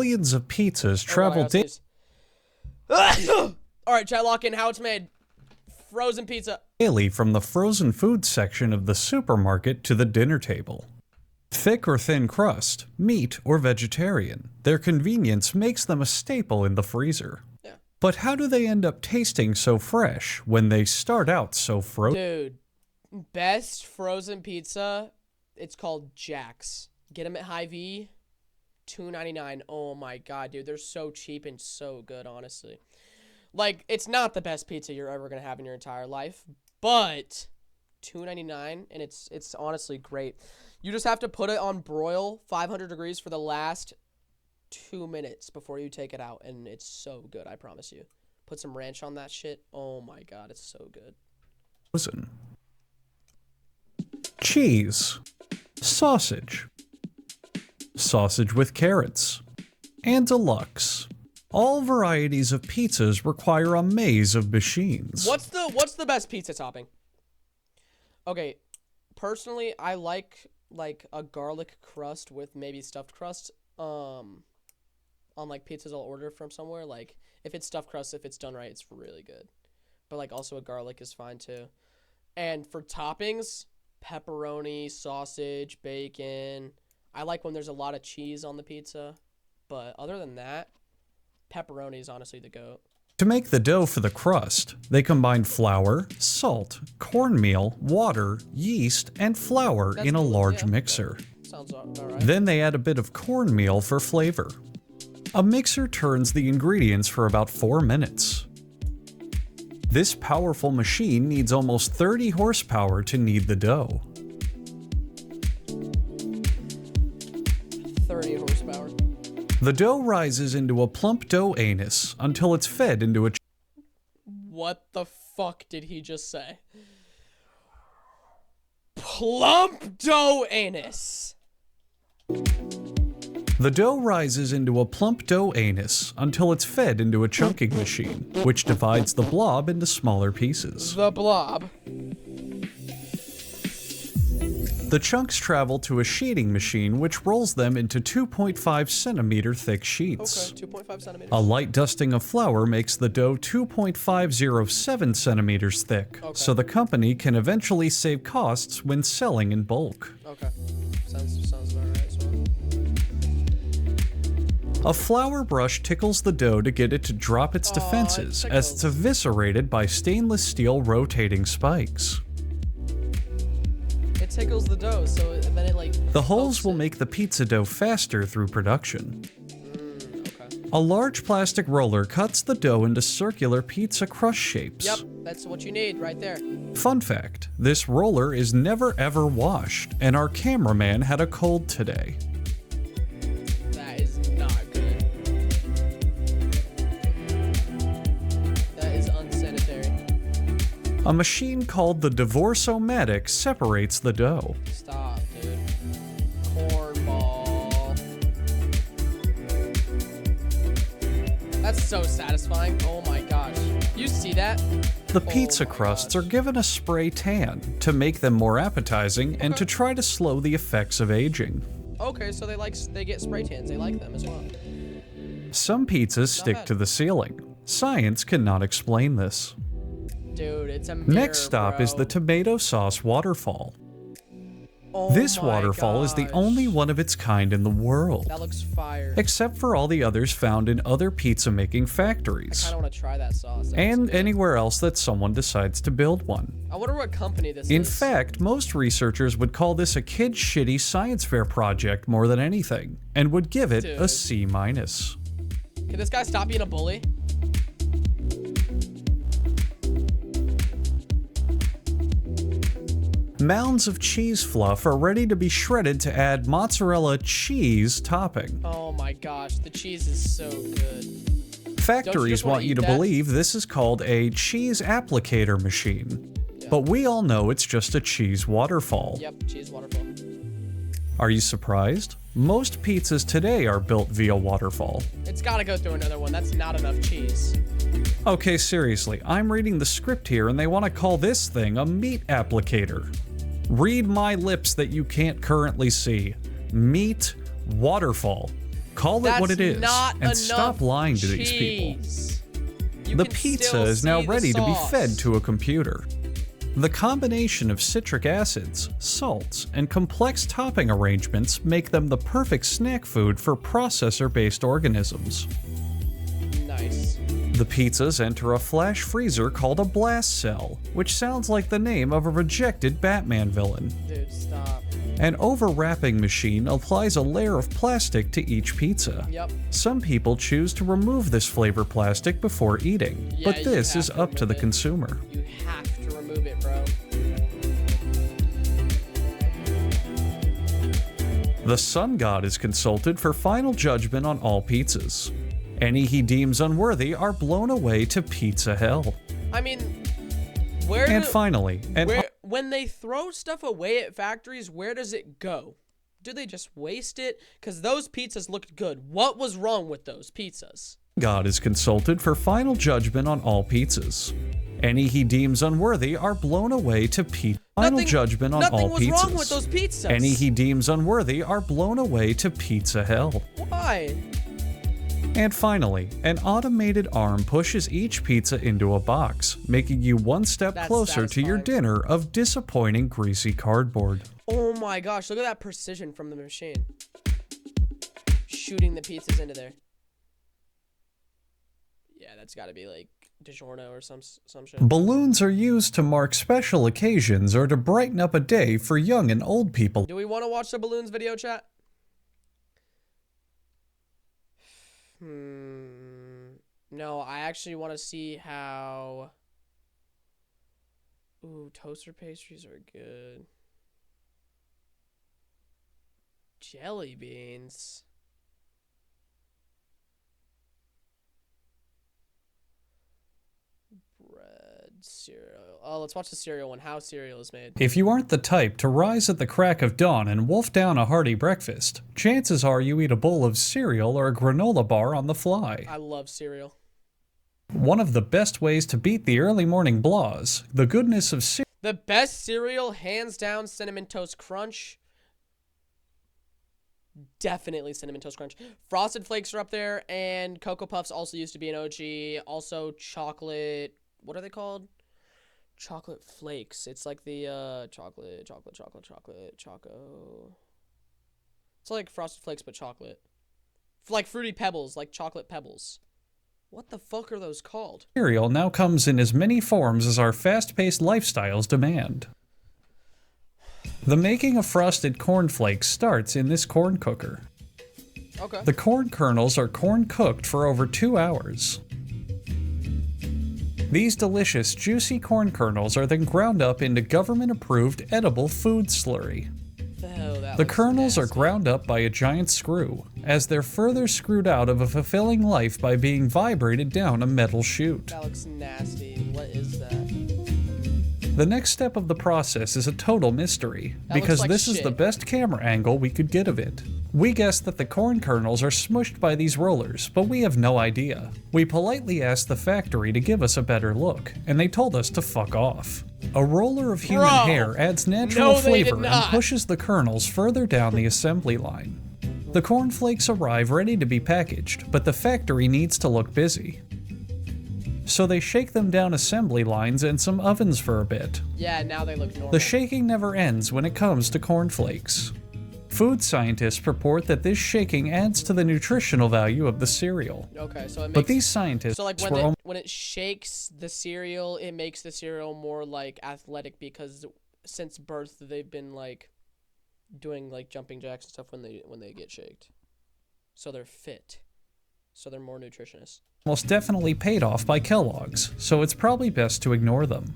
Millions of pizzas travel Alright, chat, lock in how it's made. Frozen pizza. daily from the frozen food section of the supermarket to the dinner table. Thick or thin crust, meat or vegetarian, their convenience makes them a staple in the freezer. Yeah. But how do they end up tasting so fresh when they start out so frozen? Dude, best frozen pizza, it's called Jack's. Get them at Hy-Vee, $2.99. Oh my god, dude, they're so cheap and so good, honestly. Like, it's not the best pizza you're ever gonna have in your entire life, but $2.99, and it's honestly great. You just have to put it on broil 500 degrees for the last 2 minutes before you take it out, and it's so good, I promise you. Put some ranch on that shit. Oh my god, it's so good. Cheese, sausage, sausage with carrots, and deluxe. All varieties of pizzas require a maze of machines. What's the best pizza topping? Okay, personally, I like a garlic crust with maybe stuffed crust. On like pizzas I'll order from somewhere. Like if it's stuffed crust, if it's done right, it's really good. But like also a garlic is fine too. And for toppings, pepperoni, sausage, bacon. I like when there's a lot of cheese on the pizza. But other than that, pepperoni is honestly the GOAT. To make the dough for the crust, they combine flour, salt, cornmeal, water, yeast, and flour in a large mixer. Sounds alright. Then they add a bit of cornmeal for flavor. A mixer turns the ingredients for about 4 minutes. This powerful machine needs almost 30 horsepower to knead the dough. 30 horsepower. The dough rises into a plump dough anus until it's fed into a What the fuck did he just say? Plump dough anus. The dough rises into a plump dough anus until it's fed into a chunking machine, which divides the blob into smaller pieces. The blob. The chunks travel to a sheeting machine, which rolls them into 2.5 centimeter thick sheets. Okay, 2.5 centimeters. A light dusting of flour makes the dough 2.507 centimeters thick, so the company can eventually save costs when selling in bulk. Okay. Sounds about right as well. A flour brush tickles the dough to get it to drop its defenses as it's eviscerated by stainless steel rotating spikes. It tickles the dough, so then it like... The holes will make the pizza dough faster through production. Okay. A large plastic roller cuts the dough into circular pizza crust shapes. Yep, that's what you need right there. Fun fact, this roller is never ever washed, and our cameraman had a cold today. That is not good. That is unsanitary. A machine called the Divorce-O-Matic separates the dough. Stop, dude. Cornball. That's so satisfying. Oh my gosh. You see that? The pizza crusts are given a spray tan to make them more appetizing and to try to slow the effects of aging. Okay, so they get spray tans. They like them as well. Some pizzas stick to the ceiling. Science cannot explain this. Dude, it's a mirror, Next stop bro. is the tomato sauce waterfall. Oh This my waterfall is the gosh. only one of its kind in the world, That looks fire. except for all the others found in other pizza making I factories, kind of want to try that sauce. That looks and good. anywhere else that someone decides to build one. I wonder what company this In is. fact, most researchers would call this a kid shitty science fair project more than anything, and would give it a Dude. C-. Can this guy stop being a bully? Mounds of cheese fluff are ready to be shredded to add mozzarella cheese topping. Oh my gosh, the cheese is so good. Factories just wanna want you eat to that? believe this is called a cheese applicator machine, but we all know it's just a cheese waterfall. Yep, cheese waterfall. Are you surprised? Most pizzas today are built via waterfall. It's gotta go through another one. That's not enough cheese. Okay, seriously, I'm reading the script here and they want to call this thing a meat applicator. Read my lips that you can't currently see. Meat waterfall. Call it what it is, and stop lying to these people. The pizza is now ready to be fed to a computer. The combination of citric acids, salts, and complex topping arrangements make them the perfect snack food for processor-based organisms. Nice. The pizzas enter a flash freezer called a blast cell, which sounds like the name of a rejected Batman villain. Dude, stop. An overwrapping machine applies a layer of plastic to each pizza. Yep. Some people choose to remove this flavor plastic before eating, Yeah, but this is up to the consumer. You have to remove it, bro. The sun god is consulted for final judgment on all pizzas. Any he deems unworthy are blown away to pizza hell. I mean, Finally, when they throw stuff away at factories, where does it go? Do they just waste it? Because those pizzas looked good. What was wrong with those pizzas? God is consulted for final judgment on all pizzas. Any he deems unworthy are blown away to final judgment on all pizzas. Nothing was wrong with those pizzas. Any he deems unworthy are blown away to pizza hell. Why? And finally, an automated arm pushes each pizza into a box, making you one step closer to your dinner of disappointing greasy cardboard. Oh my gosh, look at that precision from the machine. Shooting the pizzas into there. Yeah, that's gotta be like DiGiorno or some shit. Balloons are used to mark special occasions or to brighten up a day for young and old people. Do we want to watch the balloons video, chat? No, I actually want to see how... Ooh, toaster pastries are good. Jelly beans. Bread, cereal. Oh, let's watch the cereal one. How cereal is made. If you aren't the type to rise at the crack of dawn and wolf down a hearty breakfast, chances are you eat a bowl of cereal or a granola bar on the fly. I love cereal. One of the best ways to beat the early morning blahs, the goodness of cereal. The best cereal, hands down, Cinnamon Toast Crunch. Definitely Cinnamon Toast Crunch. Frosted Flakes are up there, and Cocoa Puffs also used to be an OG. Also chocolate, what are they called? Chocolate Flakes. It's like the chocolate. Choco. It's like Frosted Flakes, but chocolate. Like Fruity Pebbles, like chocolate pebbles. What the fuck are those called? Cereal now comes in as many forms as our fast-paced lifestyles demand. The making of frosted cornflakes starts in this corn cooker. Okay. The corn kernels are corn cooked for over 2 hours. These delicious, juicy corn kernels are then ground up into government-approved edible food slurry. The kernels are ground up by a giant screw, as they're further screwed out of a fulfilling life by being vibrated down a metal chute. That looks nasty. What is that? The next step of the process is a total mystery, because this is the best camera angle we could get of it. We guessed that the corn kernels are smushed by these rollers, but we have no idea. We politely asked the factory to give us a better look, and they told us to fuck off. A roller of human hair adds natural flavor and pushes the kernels further down the assembly line. The cornflakes arrive ready to be packaged, but the factory needs to look busy. So they shake them down assembly lines and some ovens for a bit. Yeah, now they look normal. The shaking never ends when it comes to cornflakes. Food scientists purport that this shaking adds to the nutritional value of the cereal. Okay, so it makes... But these scientists So like when it shakes the cereal, it makes the cereal more like athletic, because since birth they've been like doing like jumping jacks and stuff when they get shaked. So they're fit. So they're more nutritious. Most definitely paid off by Kellogg's, so it's probably best to ignore them.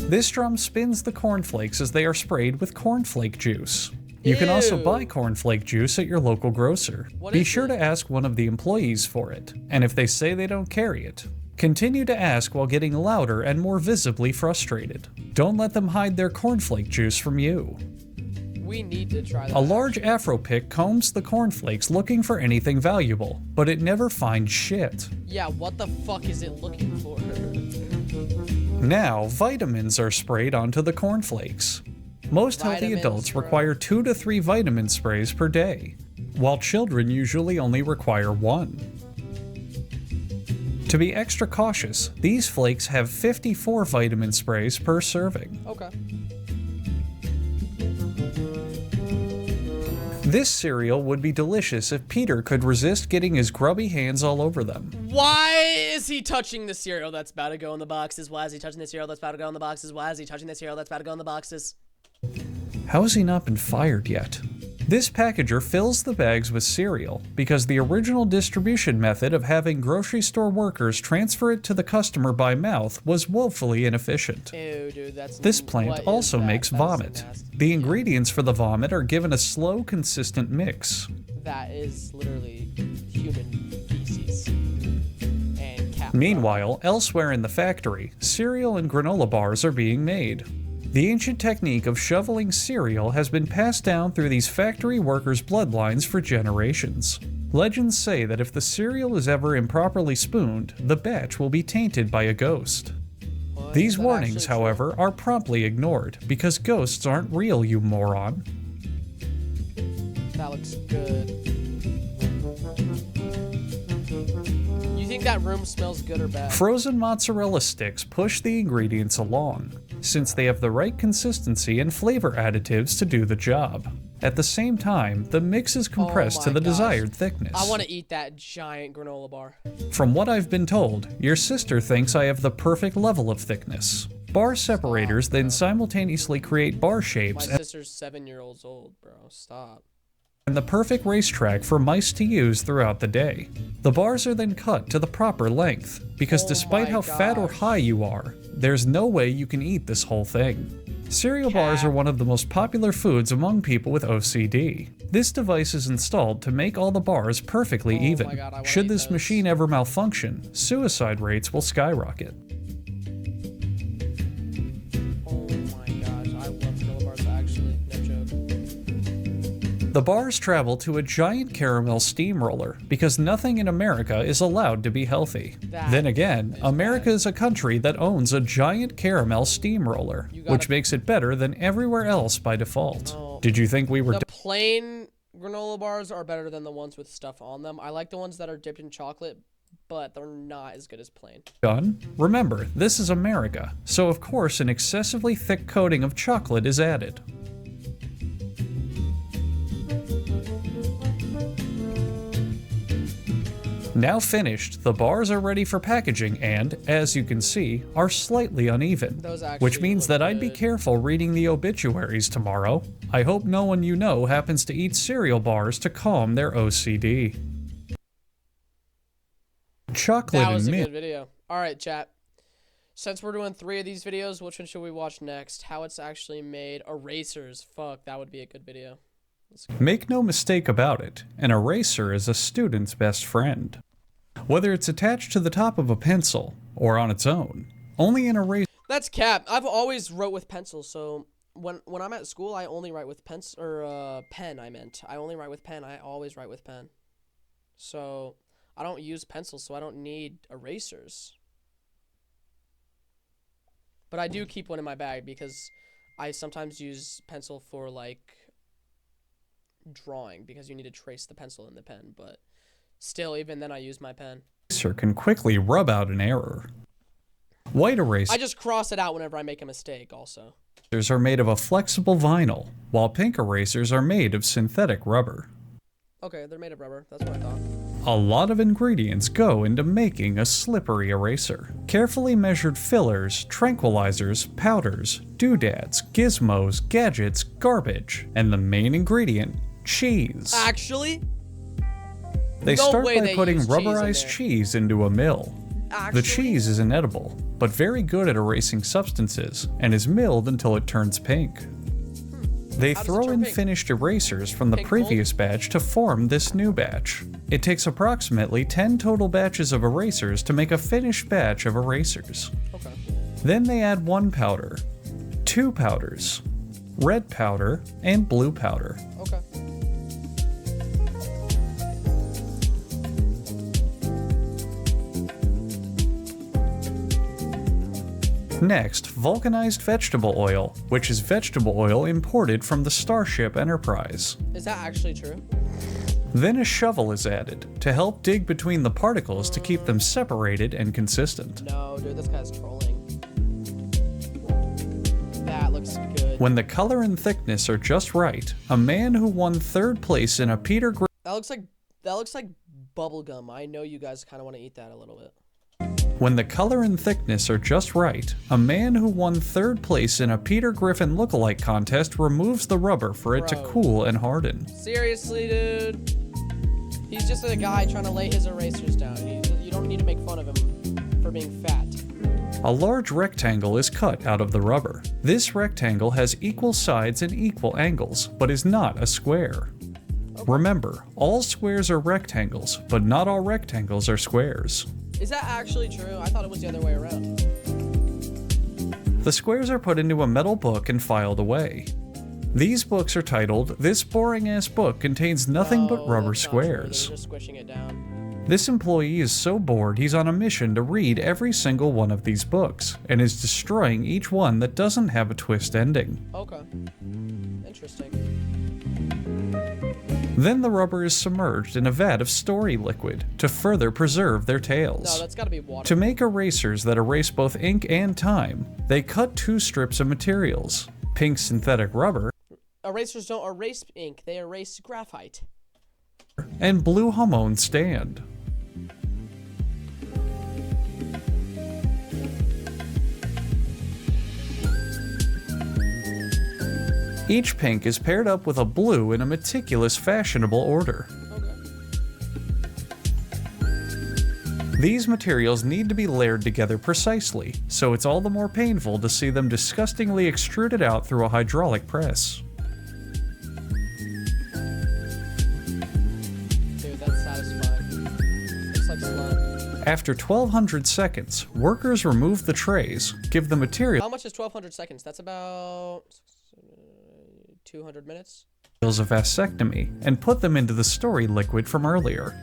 This drum spins the cornflakes as they are sprayed with cornflake juice. You can also buy cornflake juice at your local grocer. Be sure to ask one of the employees for it, and if they say they don't carry it, continue to ask while getting louder and more visibly frustrated. Don't let them hide their cornflake juice from you. We need to try that. A large afro pick combs the cornflakes looking for anything valuable, but it never finds shit. Yeah, what the fuck is it looking for? Now, vitamins are sprayed onto the cornflakes. Most healthy Vitamins, adults bro. require 2 to 3 vitamin sprays per day, while children usually only require 1. To be extra cautious, these flakes have 54 vitamin sprays per serving. Okay. This cereal would be delicious if Peter could resist getting his grubby hands all over them. Why is he touching the cereal that's about to go in the boxes? Why is he touching the cereal that's about to go in the boxes? Why is he touching the cereal that's about to go in the boxes? How has he not been fired yet? This packager fills the bags with cereal because the original distribution method of having grocery store workers transfer it to the customer by mouth was woefully inefficient. Ew, dude, that's... This plant what is also that? makes That's vomit. nasty. The ingredients for the vomit are given a slow, consistent mix. That is literally human feces. And cat vomit. Meanwhile, elsewhere in the factory, cereal and granola bars are being made. The ancient technique of shoveling cereal has been passed down through these factory workers' bloodlines for generations. Legends say that if the cereal is ever improperly spooned, the batch will be tainted by a ghost. What? These Is that warnings, actually true? however, are promptly ignored because ghosts aren't real, you moron. That looks good. You think that room smells good or bad? Frozen mozzarella sticks push the ingredients along, since they have the right consistency and flavor additives to do the job. At the same time, the mix is compressed to my the gosh. desired thickness. I want to eat that giant granola bar. From what I've been told, your sister thinks I have the perfect level of thickness. Bar separators then simultaneously create bar My shapes sister's 7 years old, bro. Stop. and the perfect racetrack for mice to use throughout the day. The bars are then cut to the proper length, because Oh despite my how fat or gosh. high you are, there's no way you can eat this whole thing. Cereal bars are one of the most popular foods among people with OCD. This device is installed to make all the bars perfectly Oh my even. God, I wanna Should eat this those. machine ever malfunction, suicide rates will skyrocket. Oh my gosh, I love granola bars actually. No joke. The bars travel to a giant caramel steamroller because nothing in America is allowed to be healthy. That Then again, is America is a country that owns a giant caramel steamroller, You gotta- which makes it better than everywhere else by default. Oh. Did you think we were The plain granola bars are better than the ones with stuff on them. I like the ones that are dipped in chocolate, but they're not as good as plain. done? Remember, this is America, so of course an excessively thick coating of chocolate is added. Now finished, the bars are ready for packaging and, as you can see, are slightly uneven. Those actually Which means look that I'd be good. careful reading the obituaries tomorrow. I hope no one you know happens to eat cereal bars to calm their OCD. Chocolate That was and a mint. good video. All right, chat. Since we're doing 3 of these videos, which one should we watch next? How it's actually made. Erasers. Fuck, that would be a good video. Make no mistake about it, an eraser is a student's best friend. Whether it's attached to the top of a pencil or on its own, only an eraser That's cap. I've always wrote with pencil, so when I'm at school, I only write with pen. I meant. I only write with pen. I always write with pen. So I don't use pencils, so I don't need erasers. But I do keep one in my bag because I sometimes use pencil for like drawing because you need to trace the pencil in the pen. But still, even then, I use my pen. can quickly rub out an error. White erasers I just cross it out whenever I make a mistake. Also. are made of a flexible vinyl, while pink erasers are made of synthetic rubber. Okay, they're made of rubber. That's what I thought. A lot of ingredients go into making a slippery eraser. Carefully measured fillers, tranquilizers, powders, doodads, gizmos, gadgets, garbage, and the main ingredient, cheese. Actually. They no start way by they putting use cheese in rubberized there. cheese into a mill. Actually. The cheese is inedible, but very good at erasing substances, and is milled until it turns pink. They How does it throw turn in pink? finished erasers from the Pink mold? previous batch to form this new batch. It takes approximately 10 total batches of erasers to make a finished batch of erasers. Okay. Then they add 1 powder, 2 powders, red powder, and blue powder. Okay. Next, vulcanized vegetable oil, which is vegetable oil imported from the Starship Enterprise. Is that actually true? Then a shovel is added to help dig between the particles to keep them separated and consistent. No, dude, this guy's trolling. That looks good. When the color and thickness are just right, a man who won 3rd place in a Peter Griffin That looks like bubble gum. I know you guys kind of want to eat that a little bit. When the color and thickness are just right, a man who won 3rd place in a Peter Griffin lookalike contest removes the rubber for it to cool and harden. Seriously, dude? He's just a guy trying to lay his erasers down. You don't need to make fun of him for being fat. A large rectangle is cut out of the rubber. This rectangle has equal sides and equal angles, but is not a square. Remember, all squares are rectangles, but not all rectangles are squares. Is that actually true? I thought it was the other way around. The squares are put into a metal book and filed away. These books are titled, "This Boring Ass Book Contains Nothing But Rubber Squares." They're just squishing it down. This employee is so bored he's on a mission to read every single one of these books, and is destroying each one that doesn't have a twist ending. Okay. Interesting. Then the rubber is submerged in a vat of story liquid to further preserve their tails. No, that's gotta be water. To make erasers that erase both ink and time, they cut 2 strips of materials: pink synthetic rubber Erasers don't erase ink, they erase graphite. and blue Hamon stand. Each pink is paired up with a blue in a meticulous, fashionable order. These materials need to be layered together precisely, so it's all the more painful to see them disgustingly extruded out through a hydraulic press. Dude, that's satisfying. Looks like slime. After 1200 seconds, workers remove the trays, give the material How much is 1200 seconds? That's about 200 minutes? a vasectomy and put them into the story liquid from earlier.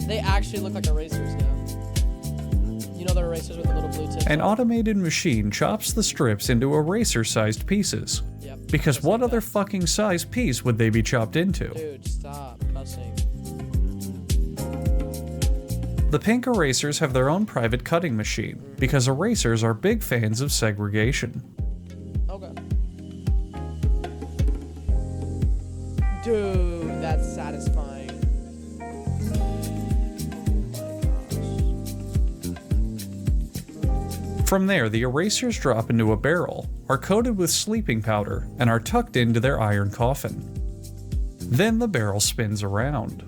They actually look like erasers now. You know the erasers with the little blue tips? An automated machine chops the strips into eraser-sized pieces. Yep. Because just what like other that. fucking size piece would they be chopped into? Dude, stop cussing. The pink erasers have their own private cutting machine, because erasers are big fans of segregation. Okay. Dude, that's satisfying. From there, the erasers drop into a barrel, are coated with sleeping powder, and are tucked into their iron coffin. Then the barrel spins around.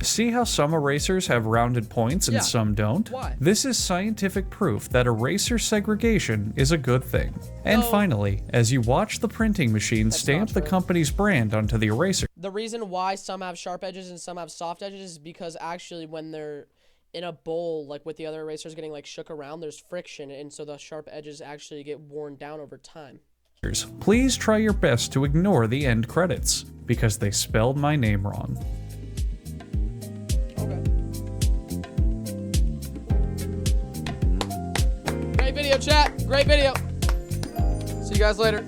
See how some erasers have rounded points and Yeah. some don't? Why? This is scientific proof that eraser segregation is a good thing. And No. finally, as you watch the printing machine stamp not the true. company's brand onto the eraser, The reason why some have sharp edges and some have soft edges is because actually when they're in a bowl, like with the other erasers getting like shook around, there's friction, and so the sharp edges actually get worn down over time. please try your best to ignore the end credits, because they spelled my name wrong. Okay. Great video, chat. Great video. See you guys later.